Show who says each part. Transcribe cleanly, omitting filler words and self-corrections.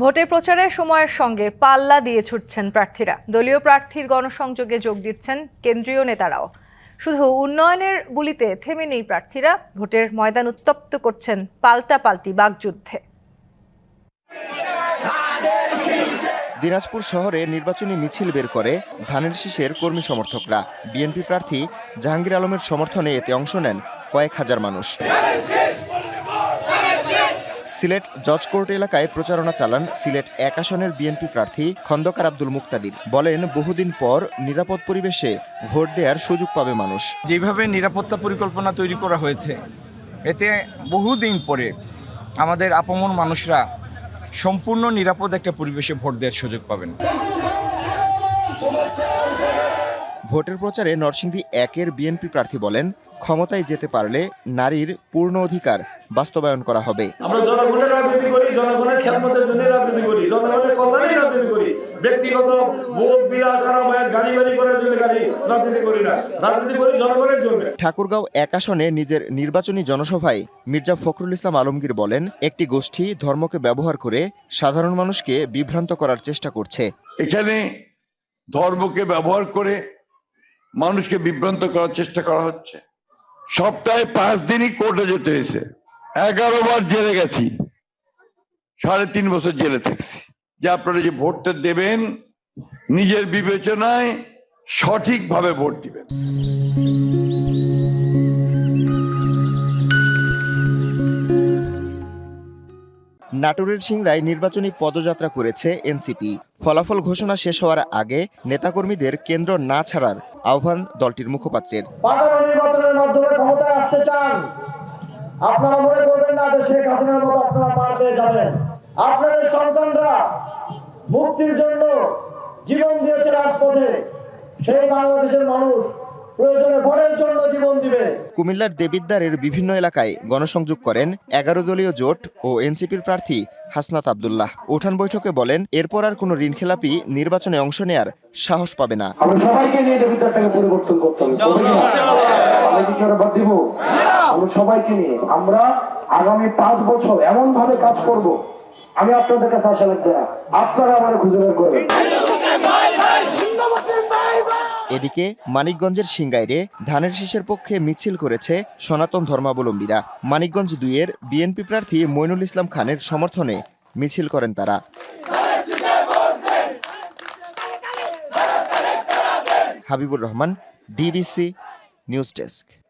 Speaker 1: ভোটের প্রচারের সময়ের সঙ্গে পাল্লা দিয়ে ছুটছেন প্রার্থীরা। দলীয় প্রার্থীর গণসংযোগে যোগ দিচ্ছেন কেন্দ্রীয় নেতারাও। শুধু উন্নয়নের গুলিতে থেমে নেই প্রার্থীরা, ভোটের ময়দান উত্তপ্ত করছেন পাল্টাপাল্টি বাগযুদ্ধে।
Speaker 2: দিনাজপুর শহরে নির্বাচনী মিছিল বের করে ধানের শীষের কর্মী সমর্থকরা। বিএনপি প্রার্থী জাহাঙ্গীর আলমের সমর্থনে এতে অংশ নেন কয়েক হাজার মানুষ। সিলেট জজ কোর্ট এলাকায় প্রচারণা চালান সিলেট ১ আসনের বিএনপি প্রার্থী খন্দকার আব্দুল মুক্তাদির। বলেন, বহুদিন পর নিরাপদ পরিবেশে ভোট দেওয়ার সুযোগ পাবে মানুষ।
Speaker 3: যেভাবে নিরাপত্তা পরিকল্পনা তৈরি করা হয়েছে, এতে বহুদিন পরে আমাদের আপমর মানুষরা সম্পূর্ণ নিরাপদ একটা পরিবেশে ভোট দেওয়ার সুযোগ পাবেন।
Speaker 2: ভোটের প্রচারে নরসিংদী ১-এর বিএনপি প্রার্থী বলেন, ক্ষমতায় যেতে পারলে নারীর পূর্ণ অধিকার বাস্তবায়ন করা হবে।
Speaker 4: আমরা জনগণের রাজনীতি করি, জনগণের খেদমতের জন্য রাজনীতি করি, জনগণের কল্যাণেই রাজনীতি করি। ব্যক্তিগত ভোগ বিলাস আরামায়ের গাড়ি করার জন্য রাজনীতি করি না, রাজনীতি করি জনগণের জন্য।
Speaker 2: ঠাকুরগাঁও ১ আসনে নিজের নির্বাচনী জনসভায় মির্জা ফখরুল ইসলাম আলমগীর বলেন, একটি গোষ্ঠী ধর্মকে ব্যবহার করে সাধারণ মানুষকে বিভ্রান্ত করার চেষ্টা করছে।
Speaker 5: এখানে ধর্মকে ব্যবহার করে মানুষকে বিভ্রান্ত করার চেষ্টা করা হচ্ছে। সপ্তাহে 5 দিনই কোর্টে যেতে হয়েছে, 11 বার জেলে গেছি, 3.5 বছর জেলে থাকছি। যে আপনারা যে ভোটটা দেবেন, নিজের বিবেচনায় সঠিকভাবে ভোট দিবেন।
Speaker 2: নাটোরের সিংড়ায় নির্বাচনী পদযাত্রা করেছে এনসিপি। ফলাফল ঘোষণা শেষ হওয়ার আগে নেতাকর্মীদের কেন্দ্র না ছাড়ার আহ্বান দলটির মুখপাত্রের।
Speaker 6: পাতানো নির্বাচনের মাধ্যমে ক্ষমতায় আসতে চান, আপনারা মনে করবেন না যে শেখ হাসিনার মতো আপনারা পার পেয়ে যাবেন। আপনাদের সন্তানরা মুক্তির জন্য জীবন দিয়েছে রাজপথে, সেই বাংলাদেশের মানুষ প্রয়োজনে ভোটের জন্য জীবন দিবে।
Speaker 2: কুমিল্লার দেবিদ্বারের বিভিন্ন এলাকায় গণসংযোগ করেন 11 দলীয় জোট ও এনসিপির প্রার্থী হাসনাত আব্দুল্লাহ। উঠান বৈঠকে বলেন, এরপর আর কোনো ঋণখেলাপি নির্বাচনে অংশ নেয়ার সাহস পাবে না।
Speaker 6: আমরা সবাইকে নিয়ে দেবিদ্বারটাকে পরিবর্তন করতে হবে। আমরা সবাইকে নিয়ে আমরা আগামী 5 বছর এমন ভাবে কাজ করব, আমি আপনাদের কাছে আশা রাখবো না, আপনারা আমার খুঁজে বের করবেন।
Speaker 2: এদিকে মানিকগঞ্জের সিংগাইরে ধানের শীষের পক্ষে মিছিল করেছে সনাতন ধর্মাবলম্বীরা। মানিকগঞ্জ 2-এর বিএনপি প্রার্থী মইনুল ইসলাম খানের সমর্থনে মিছিল করেন তারা। Habibur Rahman, DBC news desk.